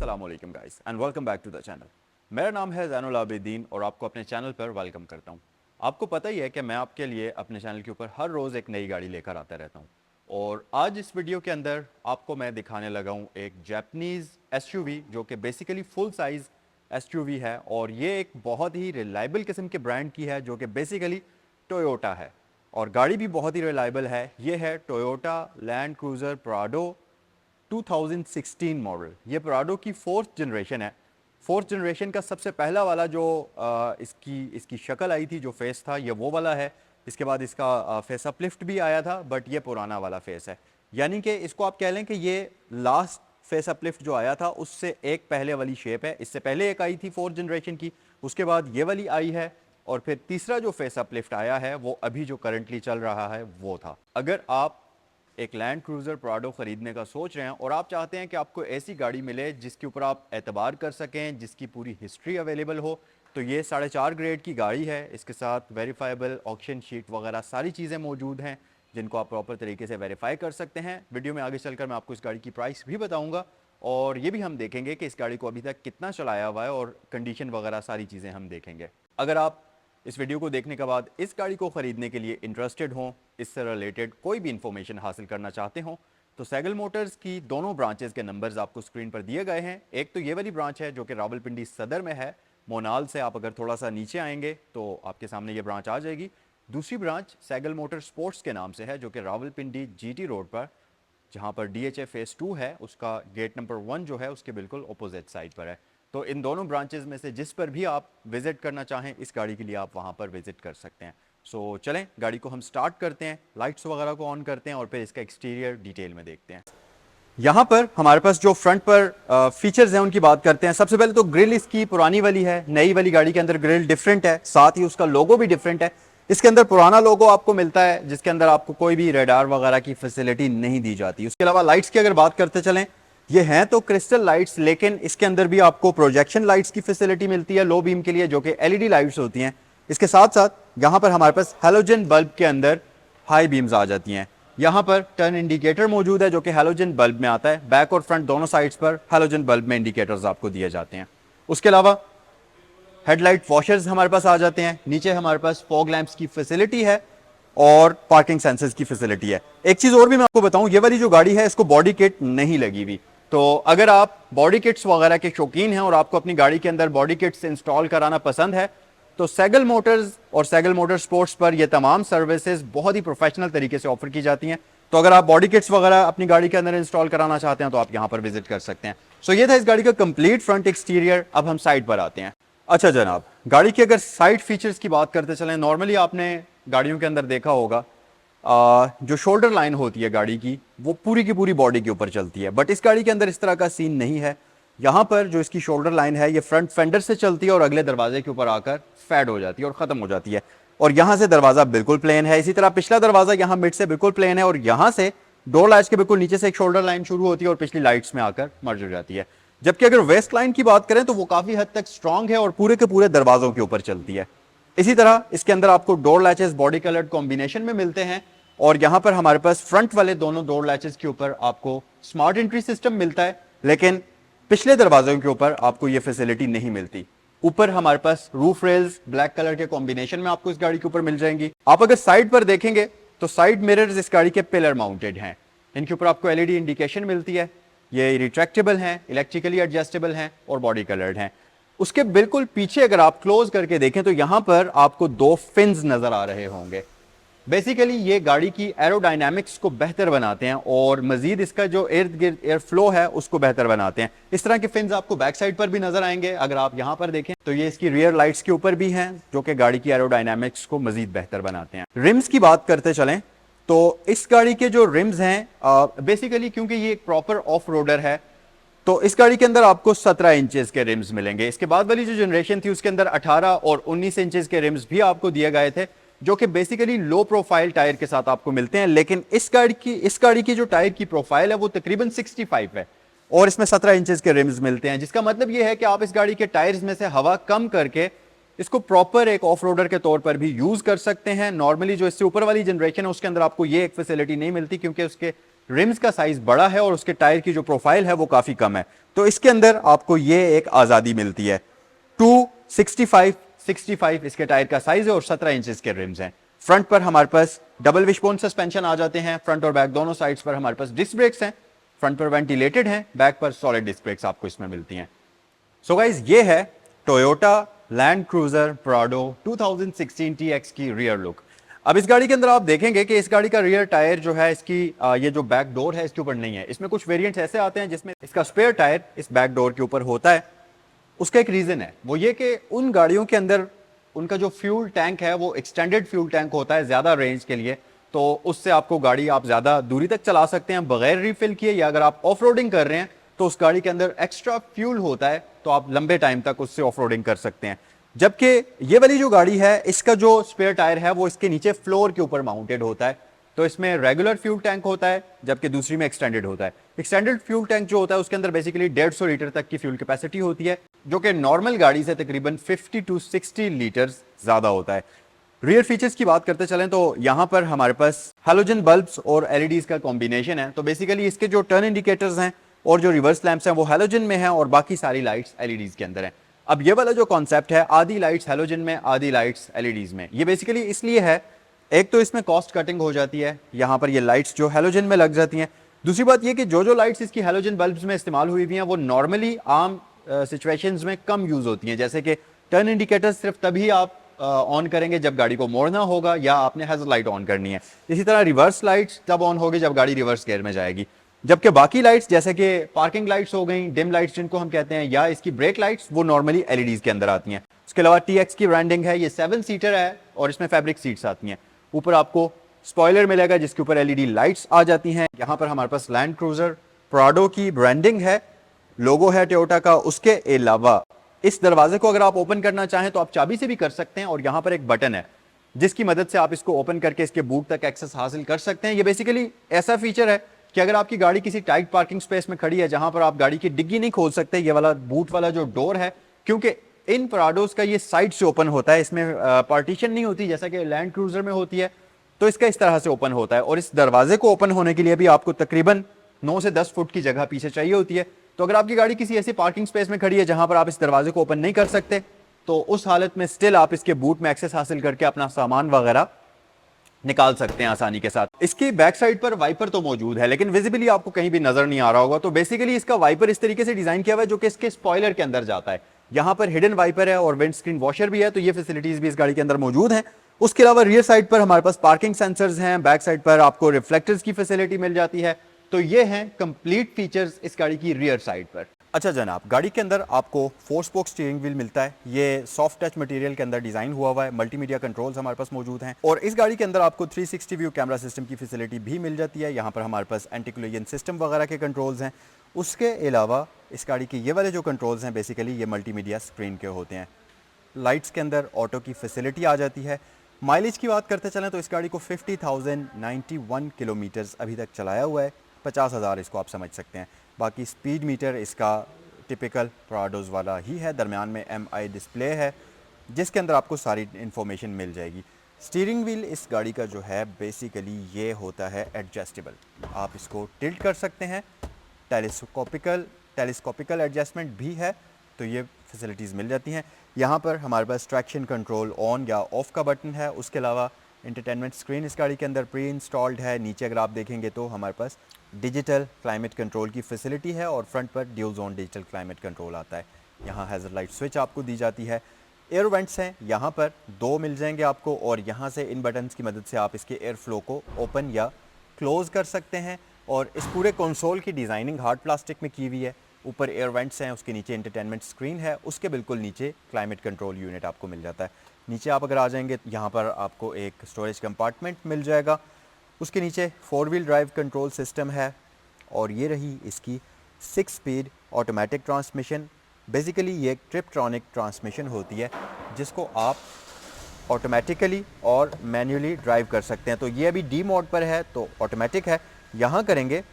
अस्सलाम वालेकुम guys and welcome back to the channel. मेरा नाम है ज़ैनुल आबिदीन और आपको अपने चैनल पर वेलकम करता हूं। आपको पता ही है कि मैं आपके लिए अपने चैनल के ऊपर हर रोज़ एक नई गाड़ी लेकर आता रहता हूं और आज इस वीडियो के अंदर आपको मैं दिखाने लगा हूं एक जापानीज़ एसयूवी जो कि बेसिकली फुल साइज़ एसयूवी है और ये एक बहुत ही रिलायबल किस्म के ब्रांड की है जो कि बेसिकली टोयोटा है और गाड़ी भी बहुत ही रिलायबल है। ये है Toyota land cruiser Prado 2016 model. ये प्राडो की फोर्थ जनरेशन है। फोर्थ जनरेशन का सबसे पहला वाला जो इसकी शक्ल आई थी, जो फेस था, ये वो वाला है। इसके बाद इसका फेस अपलिफ्ट भी आया था, बट ये पुराना वाला फेस है। यानी कि इसको आप कह लें कि ये लास्ट फेस अपलिफ्ट जो आया था उससे एक पहले वाली शेप है। इससे पहले एक आई थी फोर्थ जनरेशन की, उसके बाद ये वाली आई है और फिर तीसरा जो फेस अपलिफ्ट आया है वो अभी जो करंटली चल रहा है वो था। अगर आप एक लैंड क्रूज़र प्राडो ख़रीदने का सोच रहे हैं और आप चाहते हैं कि आपको ऐसी गाड़ी मिले जिसके ऊपर आप एतबार कर सकें, जिसकी पूरी हिस्ट्री अवेलेबल हो, तो ये 4.5 ग्रेड की गाड़ी है। इसके साथ वेरीफाइबल ऑक्शन शीट वगैरह सारी चीज़ें मौजूद हैं जिनको आप प्रॉपर तरीके से वेरीफाई कर सकते हैं। वीडियो में आगे चलकर मैं आपको इस गाड़ी की प्राइस भी बताऊँगा और ये भी हम देखेंगे कि इस गाड़ी को अभी तक कितना चलाया हुआ है और कंडीशन वगैरह सारी चीज़ें हम देखेंगे। अगर आप इस वीडियो को देखने के बाद इस गाड़ी को ख़रीदने के लिए इंटरेस्टेड हों, इससे रिलेटेड कोई भी इंफॉर्मेशन हासिल करना चाहते हों, तो सैगल मोटर्स की दोनों ब्रांचेस के नंबर्स आपको स्क्रीन पर दिए गए हैं। एक तो ये वाली ब्रांच है जो कि रावलपिंडी सदर में है, मोनाल से आप अगर थोड़ा सा नीचे आएंगे तो आपके सामने ये ब्रांच आ जाएगी। दूसरी ब्रांच सैगल मोटर स्पोर्ट्स के नाम से है जो कि रावलपिंडी जीटी रोड पर, जहाँ पर DHA फेज़ 2 है, उसका गेट नंबर 1 जो है उसके बिल्कुल अपोजिट साइड पर है। तो इन दोनों ब्रांचेस में से जिस पर भी आप विज़िट करना चाहें इस गाड़ी के लिए आप वहाँ पर विज़िट कर सकते हैं। सो चलें गाड़ी को हम स्टार्ट करते हैं, लाइट्स वगैरह को ऑन करते हैं और फिर इसका एक्सटीरियर डिटेल में देखते हैं। यहाँ पर हमारे पास जो फ्रंट पर फीचर्स हैं उनकी बात करते हैं। सबसे पहले तो ग्रिल इसकी पुरानी वाली है, नई वाली गाड़ी के अंदर ग्रिल डिफरेंट है, साथ ही उसका लोगो भी डिफरेंट है। इसके अंदर पुराना लोगो आपको मिलता है जिसके अंदर आपको कोई भी रेडार वगैरह की फैसिलिटी नहीं दी जाती। उसके अलावा लाइट्स की अगर बात करते चलें, ये हैं तो क्रिस्टल लाइट्स, लेकिन इसके अंदर भी आपको प्रोजेक्शन लाइट्स की फैसिलिटी मिलती है लो बीम के लिए, जो कि LED लाइट्स होती हैं। इसके साथ साथ यहाँ पर हमारे पास हैलोजन बल्ब के अंदर हाई बीम्स आ जाती हैं। यहाँ पर टर्न इंडिकेटर मौजूद है जो कि हैलोजन बल्ब में आता है। बैक और फ्रंट दोनों साइड्स पर हैलोजन बल्ब में इंडिकेटर्स आपको दिए जाते हैं। उसके अलावा हेडलाइट वॉशर्स हमारे पास आ जाते हैं। नीचे हमारे पास फॉग लैंप्स की फैसिलिटी है और पार्किंग सेंसर्स की फैसिलिटी है। एक चीज और भी मैं आपको बताऊं, ये वाली जो गाड़ी है इसको बॉडी किट नहीं लगी हुई। तो अगर आप बॉडी किट्स वगैरह के शौकीन हैं और आपको अपनी गाड़ी के अंदर बॉडी किट्स इंस्टॉल कराना पसंद है, तो सैगल मोटर्स और सैगल मोटर स्पोर्ट्स पर ये तमाम सर्विसेज बहुत ही प्रोफेशनल तरीके से ऑफर की जाती हैं। तो अगर आप बॉडी किट्स वगैरह अपनी गाड़ी के अंदर इंस्टॉल कराना चाहते हैं तो आप यहाँ पर विजिट कर सकते हैं। सो ये था इस गाड़ी का कंप्लीट फ्रंट एक्सटीरियर। अब हम साइड पर आते हैं। अच्छा जनाब, गाड़ी की अगर साइड फीचर्स की बात करते चलें, नॉर्मली आपने गाड़ियों के अंदर देखा होगा जो शोल्डर लाइन होती है गाड़ी की वो पूरी की पूरी बॉडी के ऊपर चलती है, बट इस गाड़ी के अंदर इस तरह का सीन नहीं है। यहाँ पर जो इसकी शोल्डर लाइन है ये फ्रंट फेंडर से चलती है और अगले दरवाजे के ऊपर आकर फैड हो जाती है और ख़त्म हो जाती है। और यहाँ से दरवाज़ा बिल्कुल प्लेन है। इसी तरह पिछला दरवाज़ा यहाँ मिड से बिल्कुल प्लेन है और यहाँ से डोर लैच के बिल्कुल नीचे से एक शोल्डर लाइन शुरू होती है और पिछली लाइट्स में आकर मर्ज हो जाती है। जबकि अगर वेस्ट लाइन की बात करें तो वो काफ़ी हद तक स्ट्रॉन्ग है और पूरे के पूरे दरवाज़ों के ऊपर चलती है। इसी तरह इसके अंदर आपको door latches body coloured combination में मिलते हैं और यहां पर हमारे पास फ्रंट वाले दोनों डोर लैचेस के ऊपर आपको स्मार्ट एंट्री सिस्टम मिलता है, लेकिन पिछले दरवाजों के ऊपर आपको यह फैसिलिटी नहीं मिलती। ऊपर हमारे पास रूफ रेल्स ब्लैक कलर के कॉम्बिनेशन में आपको इस गाड़ी के ऊपर मिल जाएंगी। आप अगर साइड पर देखेंगे तो साइड मिरर्स इस गाड़ी के पिलर माउंटेड हैं। इनके ऊपर आपको LED इंडिकेशन मिलती है। ये रिट्रैक्टेबल हैं, इलेक्ट्रिकली एडजस्टेबल हैं और बॉडी कलर्ड हैं। उसके बिल्कुल पीछे अगर आप क्लोज करके देखें तो यहां पर आपको 2 फिन्स नजर आ रहे होंगे। बेसिकली ये गाड़ी की एरोडायनामिक्स को बेहतर बनाते हैं और मजीद इसका जो इर्द गिर्द एयर फ्लो है उसको बेहतर बनाते हैं। इस तरह के फिन्स आपको बैक साइड पर भी नजर आएंगे। अगर आप यहां पर देखें तो ये इसकी रियर लाइट्स के ऊपर भी हैं जो कि गाड़ी की एरोडायनामिक्स को मजीद बेहतर बनाते हैं। रिम्स की बात करते चलें तो इस गाड़ी के जो रिम्स हैं बेसिकली क्योंकि ये एक प्रॉपर ऑफ रोडर है तो इस गाड़ी के अंदर आपको 17 इंचेस के रिम्स मिलेंगे। इसके बाद वाली जो जनरेशन थी उसके अंदर 18 और 19 इंचेस के रिम्स भी आपको दिए गए थे जो कि बेसिकली लो प्रोफाइल टायर के साथ आपको मिलते हैं। लेकिन इस गाड़ी की जो टायर की प्रोफाइल है वो तकरीबन 65 है और इसमें 17 इंचेस के रिम्स मिलते हैं, जिसका मतलब ये है कि आप इस गाड़ी के टायर्स में से हवा कम करके इसको प्रॉपर एक ऑफ रोडर के तौर पर भी यूज कर सकते हैं। नॉर्मली जो इससे ऊपर वाली जनरेशन है उसके अंदर आपको ये एक फैसिलिटी नहीं मिलती, क्योंकि उसके रिम्स का साइज बड़ा है और उसके टायर की जो प्रोफाइल है वो काफी कम है। तो इसके अंदर आपको ये एक आजादी मिलती है। 265 इसके टायर का साइज है और 17 इंचेस के रिम्स हैं। फ्रंट पर हमारे पास डबल विशबोन सस्पेंशन आ जाते हैं। फ्रंट और बैक दोनों साइड्स पर हमारे पास डिस्क ब्रेक्स हैं। फ्रंट पर वेंटिलेटेड हैं, बैक पर सॉलिड डिस्क ब्रेक्स आपको इसमें मिलती हैं। सो गाइस, ये है Toyota land cruiser Prado 2016 TX की रियर लुक। अब इस गाड़ी के अंदर आप देखेंगे कि इस गाड़ी का रियर टायर जो है इसकी ये जो बैक डोर है इसके ऊपर नहीं है। इसमें कुछ वेरिएंट्स ऐसे आते हैं जिसमें इसका स्पेयर टायर इस बैक डोर के ऊपर होता है। उसका एक रीजन है, वो ये कि उन गाड़ियों के अंदर उनका जो फ्यूल टैंक है वो एक्सटेंडेड फ्यूल टैंक होता है ज्यादा रेंज के लिए, तो उससे आपको गाड़ी आप ज्यादा दूरी तक चला सकते हैं बगैर रिफिल किए, या अगर आप ऑफ रोडिंग कर रहे हैं तो उस गाड़ी के अंदर एक्स्ट्रा फ्यूल होता है तो आप लंबे टाइम तक उससे ऑफ रोडिंग कर सकते हैं। जबकि ये वाली जो गाड़ी है इसका जो स्पेयर टायर है वो इसके नीचे फ्लोर के ऊपर माउंटेड होता है। तो इसमें रेगुलर फ्यूल टैंक होता है जबकि दूसरी में एक्सटेंडेड होता है। एक्सटेंडेड फ्यूल टैंक जो होता है उसके अंदर बेसिकली 150 लीटर तक की फ्यूल कैपेसिटी होती है, जो कि नॉर्मल गाड़ी से तकरीबन 50 to 60 लीटर ज्यादा होता है। रियर फीचर्स की बात करते चलें तो यहां पर हमारे पास हैलोजन बल्ब्स और एलईडीज का कॉम्बिनेशन है। तो बेसिकली इसके जो टर्न इंडिकेटर्स हैं और जो रिवर्स लैंप्स हैं वो हैलोजन में हैं और बाकी सारी लाइट्स एलईडीज के अंदर हैं। अब ये वाला जो कॉन्सेप्ट है, आधी लाइट्स हैलोजन में आधी लाइट्स एलईडीज में, ये बेसिकली इसलिए है, एक तो इसमें कॉस्ट कटिंग हो जाती है, यहां पर ये लाइट्स जो हैलोजन में लग जाती हैं। दूसरी बात ये कि जो लाइट्स इसकी हैलोजन बल्ब्स में इस्तेमाल हुई हैं वो नॉर्मली आम सिचुएशंस में कम यूज होती हैं। जैसे कि टर्न इंडिकेटर सिर्फ तभी आप ऑन करेंगे जब गाड़ी को मोड़ना होगा या आपने हैज़र्ड लाइट ऑन करनी है। इसी तरह रिवर्स लाइट्स तब ऑन होगी जब गाड़ी रिवर्स गियर में जाएगी। जबकि बाकी लाइट्स जैसे कि पार्किंग लाइट्स हो गई, डिम लाइट्स जिनको हम कहते हैं, या इसकी ब्रेक लाइट्स, वो नॉर्मली एलईडीज के अंदर आती हैं। उसके अलावा TX की ब्रांडिंग है, ये 7 सीटर है और इसमें फैब्रिक सीट्स आती हैं। ऊपर आपको स्पॉइलर मिलेगा जिसके ऊपर एलईडी लाइट्स आ जाती हैं। यहाँ पर हमारे पास लैंड क्रूजर प्राडो की ब्रांडिंग है, लोगो है टोयोटा का। उसके अलावा इस दरवाजे को अगर आप ओपन करना चाहें तो आप चाबी से भी कर सकते हैं और यहाँ पर एक बटन है जिसकी मदद से आप इसको ओपन करके इसके बूट तक एक्सेस हासिल कर सकते हैं। ये बेसिकली ऐसा फीचर है कि अगर आपकी गाड़ी किसी टाइट पार्किंग स्पेस में खड़ी है जहां पर आप गाड़ी की डिग्गी नहीं खोल सकते, ये वाला बूट वाला जो डोर है, क्योंकि इन प्राडोस का ये साइड से ओपन होता है, इसमें पार्टीशन नहीं होती जैसा कि लैंड क्रूजर में होती है, तो इसका इस तरह से ओपन होता है। और इस दरवाजे को ओपन होने के लिए भी आपको तकरीबन 9 से 10 फुट की जगह पीछे चाहिए होती है। तो अगर आपकी गाड़ी किसी ऐसी पार्किंग स्पेस में खड़ी है जहां पर आप इस दरवाजे को ओपन नहीं कर सकते, तो उस हालत में स्टिल आप इसके बूट में एक्सेस हासिल करके अपना सामान वगैरह निकाल सकते हैं आसानी के साथ। इसकी बैक साइड पर वाइपर तो मौजूद है लेकिन विजिबली आपको कहीं भी नजर नहीं आ रहा होगा। तो बेसिकली इसका वाइपर इस तरीके से डिजाइन किया हुआ है जो कि इसके स्पॉइलर के अंदर जाता है। यहां पर हिडन वाइपर है और विंड स्क्रीन वॉशर भी है, तो ये फैसिलिटीज भी इस गाड़ी के अंदर मौजूद हैं। उसके अलावा रियर साइड पर हमारे पास पार्किंग सेंसर्स हैं, बैक साइड पर आपको रिफ्लेक्टर्स की फैसिलिटी मिल जाती है। तो ये हैं कंप्लीट फीचर्स इस गाड़ी की रियर साइड पर। अच्छा जनाब, गाड़ी के अंदर आपको 4 स्पोक स्टीयरिंग व्हील मिलता है। ये सॉफ्ट टच मटेरियल के अंदर डिजाइन हुआ हुआ है। मल्टीमीडिया कंट्रोल्स हमारे पास मौजूद हैं और इस गाड़ी के अंदर आपको 360 व्यू कैमरा सिस्टम की फैसिलिटी भी मिल जाती है। यहाँ पर हमारे पास एंटी कोलिजन सिस्टम वगैरह के कंट्रोल्स हैं। उसके अलावा इस गाड़ी के ये वाले जो कंट्रोल्स हैं बेसिकली ये मल्टीमीडिया स्क्रीन के होते हैं। लाइट्स के अंदर ऑटो की फैसिलिटी आ जाती है। माइलेज की बात करते चलें तो इस गाड़ी को 50,091 किलोमीटर्स अभी तक चलाया हुआ है। 50,000 इसको आप समझ सकते हैं। बाकी स्पीड मीटर इसका टिपिकल प्राडोज वाला ही है। दरमियान में MI डिस्प्ले है जिसके अंदर आपको सारी इन्फॉर्मेशन मिल जाएगी। स्टीयरिंग व्हील इस गाड़ी का जो है बेसिकली ये होता है एडजस्टेबल, आप इसको टिल्ट कर सकते हैं। टेलीस्कोपिकल एडजस्टमेंट भी है, तो ये फैसिलिटीज़ मिल जाती हैं। यहाँ पर हमारे पास ट्रैक्शन कंट्रोल ऑन या ऑफ का बटन है। उसके अलावा इंटरटेनमेंट स्क्रीन इस गाड़ी के अंदर प्री इंस्टॉल्ड है। नीचे अगर आप देखेंगे तो हमारे पास डिजिटल क्लाइमेट कंट्रोल की फैसिलिटी है और फ्रंट पर dual zone digital climate control आता है। यहाँ हैज़र्ड लाइट स्विच आपको दी जाती है। एयर वेंट्स हैं, यहाँ पर 2 मिल जाएंगे आपको और यहाँ से इन बटन्स की मदद से आप इसके एयर फ्लो को ओपन या क्लोज़ कर सकते हैं। और इस पूरे कंसोल की डिज़ाइनिंग हार्ड प्लास्टिक में की हुई है। ऊपर एयर वेंट्स हैं, उसके नीचे इंटरटेनमेंट स्क्रीन है, उसके बिल्कुल नीचे क्लाइमेट कंट्रोल यूनिट आपको मिल जाता है। नीचे आप अगर आ जाएंगे यहाँ पर आपको एक स्टोरेज कंपार्टमेंट मिल जाएगा। उसके नीचे 4 व्हील ड्राइव कंट्रोल सिस्टम है और ये रही इसकी 6 स्पीड ऑटोमेटिक ट्रांसमिशन। बेसिकली ये एक ट्रिपट्रॉनिक ट्रांसमिशन होती है जिसको आप ऑटोमेटिकली और मैन्युअली ड्राइव कर सकते हैं। तो ये अभी D मोड पर है तो ऑटोमेटिक है, यहाँ करेंगे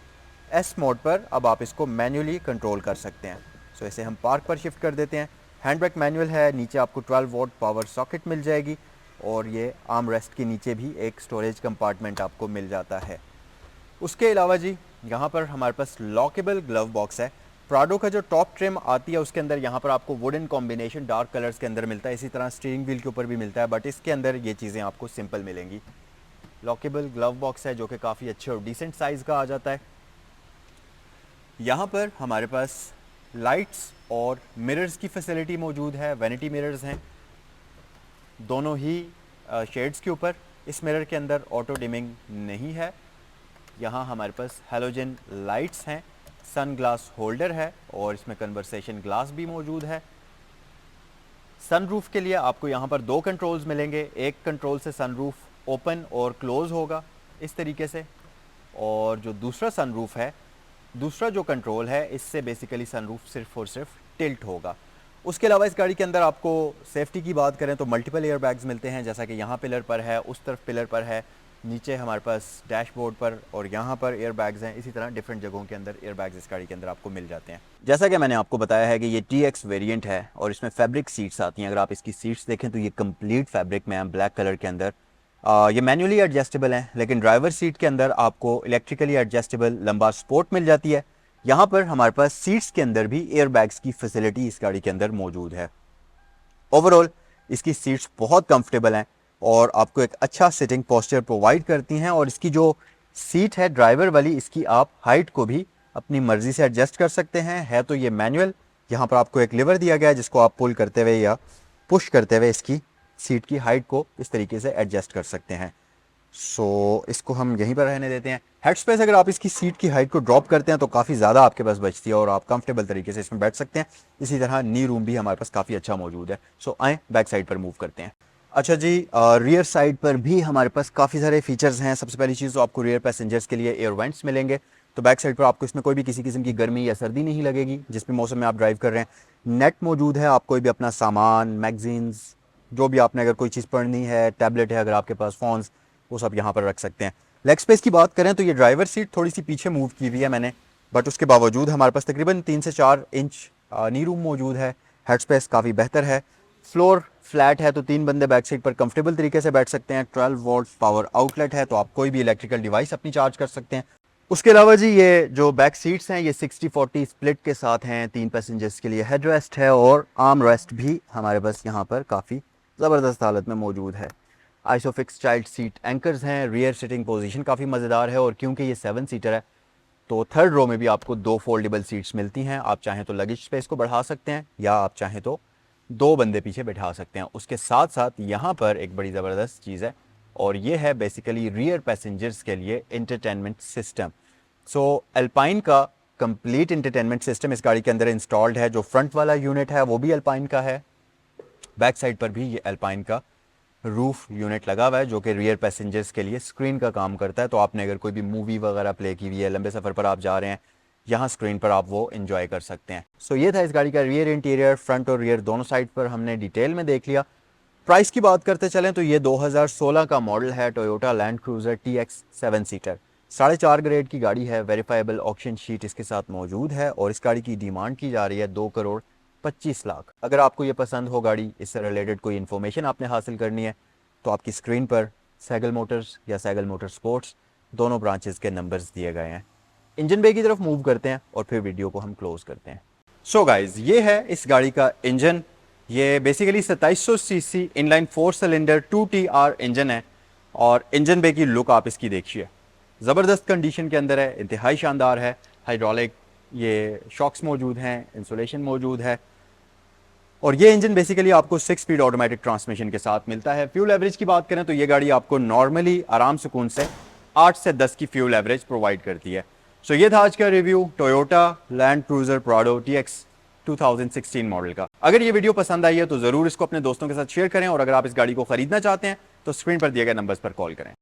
S मोड पर, अब आप इसको मैन्युअली कंट्रोल कर सकते हैं। सो इसे हम पार्क पर शिफ्ट कर देते हैं। हैंड ब्रेक मैनुअल है, नीचे आपको 12 वोल्ट पावर सॉकेट मिल जाएगी और ये आर्म रेस्ट के नीचे भी एक स्टोरेज कंपार्टमेंट आपको मिल जाता है। उसके अलावा जी यहाँ पर हमारे पास लॉकेबल ग्लव बॉक्स है। प्राडो का जो टॉप ट्रिम आती है उसके अंदर यहाँ पर आपको वुडन कॉम्बिनेशन डार्क कलर्स के अंदर मिलता है, इसी तरह स्टीयरिंग व्हील के ऊपर भी मिलता है, बट इसके अंदर ये चीज़ें आपको सिंपल मिलेंगी। लॉकेबल ग्लव बॉक्स है जो कि काफ़ी अच्छे और डिसेंट साइज़ का आ जाता है। यहाँ पर हमारे पास लाइट्स और मिरर्स की फैसिलिटी मौजूद है, वैनिटी मिरर्स हैं दोनों ही शेड्स के ऊपर। इस मिरर के अंदर ऑटो डिमिंग नहीं है। यहाँ हमारे पास हैलोजन लाइट्स हैं, सन ग्लास होल्डर है और इसमें कन्वर्सेशन ग्लास भी मौजूद है। सनरूफ के लिए आपको यहाँ पर 2 कंट्रोल्स मिलेंगे। एक कंट्रोल से सनरूफ ओपन और क्लोज़ होगा इस तरीके से, और जो दूसरा सनरूफ है, दूसरा जो कंट्रोल है, इससे बेसिकली सनरूफ सिर्फ और सिर्फ टिल्ट होगा। उसके अलावा इस गाड़ी के अंदर आपको सेफ्टी की बात करें तो मल्टीपल एयर बैग्स मिलते हैं, जैसा कि यहाँ पिलर पर है, उस तरफ पिलर पर है, नीचे हमारे पास डैशबोर्ड पर और यहाँ पर एयर बैग्स हैं। इसी तरह डिफरेंट जगहों के अंदर एयर बैग्स इस गाड़ी के अंदर आपको मिल जाते हैं। जैसा कि मैंने आपको बताया है कि ये TX वेरिएंट है और इसमें फैब्रिक सीट्स आती हैं। अगर आप इसकी सीट्स देखें तो ये कंप्लीट फैब्रिक में है, ब्लैक कलर के अंदर। ये मैनुअली एडजस्टेबल हैं, लेकिन ड्राइवर सीट के अंदर आपको इलेक्ट्रिकली एडजस्टेबल लंबा स्पोर्ट मिल जाती है। यहाँ पर हमारे पास सीट्स के अंदर भी एयर बैग्स की फैसिलिटी इस गाड़ी के अंदर मौजूद है। ओवरऑल इसकी सीट्स बहुत कंफर्टेबल हैं और आपको एक अच्छा सिटिंग पोस्चर प्रोवाइड करती हैं। और इसकी जो सीट है ड्राइवर वाली, इसकी आप हाइट को भी अपनी मर्जी से एडजस्ट कर सकते हैं। है तो ये मैनुअल, यहाँ पर आपको एक लिवर दिया गया है जिसको आप पुल करते हुए या पुश करते हुए इसकी सीट की हाइट को इस तरीके से एडजस्ट कर सकते हैं। सो इसको हम यहीं पर रहने देते हैं। हेड स्पेस अगर आप इसकी सीट की हाइट को ड्रॉप करते हैं तो काफ़ी ज़्यादा आपके पास बचती है और आप कंफर्टेबल तरीके से इसमें बैठ सकते हैं। इसी तरह नी रूम भी हमारे पास काफ़ी अच्छा मौजूद है। सो आएँ बैक साइड पर मूव करते हैं। अच्छा जी, रियर साइड पर भी हमारे पास काफ़ी सारे फीचर्स हैं। सबसे पहली चीज़ तो आपको रियर पैसेंजर्स के लिए एयर वेंट्स मिलेंगे, तो बैक साइड पर आपको इसमें कोई भी किसी किस्म की गर्मी या सर्दी नहीं लगेगी जिस भी मौसम में आप ड्राइव कर रहे हैं। नेट मौजूद है, आप कोई भी अपना सामान, मैगजीन्स, जो भी आपने अगर कोई चीज़ पढ़नी है, टैबलेट है अगर आपके पास, फ़ोन्स, वो सब यहाँ पर रख सकते हैं। लेग स्पेस की बात करें तो ये ड्राइवर सीट थोड़ी सी पीछे मूव की हुई है मैंने, बट उसके बावजूद हमारे पास तकरीबन 3 से 4 इंच नी रूम मौजूद है। हेड स्पेस काफ़ी बेहतर है। फ्लोर फ्लैट है तो 3 बंदे बैक साइड पर कंफर्टेबल तरीके से बैठ सकते हैं। 12 वोल्ट पावर आउटलेट है तो आप कोई भी इलेक्ट्रिकल डिवाइस अपनी चार्ज कर सकते हैं। उसके अलावा जी ये जो बैक सीट्स हैं ये 60-40 स्प्लिट के साथ हैं। 3 पैसेंजर्स के लिए हेड रेस्ट है और आर्म रेस्ट भी हमारे पास यहाँ पर काफ़ी ज़बरदस्त हालत में मौजूद है। आइसोफिक्स चाइल्ड सीट एंकर्स हैं। रियर सिटिंग पोजीशन काफ़ी मज़ेदार है और क्योंकि ये 7 सीटर है तो थर्ड रो में भी आपको 2 फोल्डेबल सीट्स मिलती हैं। आप चाहें तो लगेज स्पेस को बढ़ा सकते हैं या आप चाहें तो 2 बंदे पीछे बैठा सकते हैं। उसके साथ साथ यहाँ पर एक बड़ी ज़बरदस्त चीज़ है और ये है बेसिकली रियर पैसेंजर्स के लिए इंटरटेनमेंट सिस्टम। सो अल्पाइन का कंप्लीट इंटरटेनमेंट सिस्टम इस गाड़ी के अंदर इंस्टॉल्ड है। जो फ्रंट वाला यूनिट है वो भी अल्पाइन का है, बैक साइड पर भी ये अल्पाइन का रूफ यूनिट लगा हुआ है जो कि रियर पैसेंजर्स के लिए स्क्रीन का काम करता है। तो आपने अगर कोई भी मूवी वगैरह प्ले की हुई है, लंबे सफ़र पर आप जा रहे हैं, यहाँ स्क्रीन पर आप वो एंजॉय कर सकते हैं। सो ये था इस गाड़ी का रियर इंटीरियर। फ्रंट और रियर दोनों साइड पर हमने डिटेल में देख लिया। प्राइस की बात करते चलें तो ये 2016 का मॉडल है, Toyota land cruiser TX 7 seater. 4.5 grade की गाड़ी है। वेरीफाइबल ऑक्शन शीट इसके साथ मौजूद है और इस गाड़ी की डिमांड की जा रही है 2,25,00,000। अगर आपको ये पसंद हो गाड़ी, इससे रिलेटेड कोई इन्फॉर्मेशन आपने हासिल करनी है तो आपकी स्क्रीन पर सैगल मोटर्स या सैगल मोटर स्पोर्ट्स दोनों ब्रांचेस के नंबर्स दिए गए हैं। इंजन बे की तरफ मूव करते हैं और फिर वीडियो को हम क्लोज करते हैं। सो गाइज, ये है इस गाड़ी का इंजन। ये basically 2700 CC inline 4 cylinder 2TR engine है और इंजन बे की लुक आप इसकी देखिए, ज़बरदस्त कंडीशन के अंदर है, इंतहाई शानदार है। हाइड्रोलिक ये शॉक्स मौजूद हैं, इंसुलेशन मौजूद है और ये इंजन बेसिकली आपको 6 स्पीड ऑटोमेटिक ट्रांसमिशन के साथ मिलता है। फ्यूल एवरेज की बात करें तो ये गाड़ी आपको नॉर्मली आराम सुकून से 8 से 10 की फ्यूल एवरेज प्रोवाइड करती है। सो ये था आज का review Toyota land cruiser Prado TX 2016 model का। अगर ये वीडियो पसंद आई है तो ज़रूर इसको अपने दोस्तों के साथ शेयर करें और अगर आप इस गाड़ी को खरीदना चाहते हैं तो स्क्रीन पर दिए गए नंबर्स पर कॉल करें।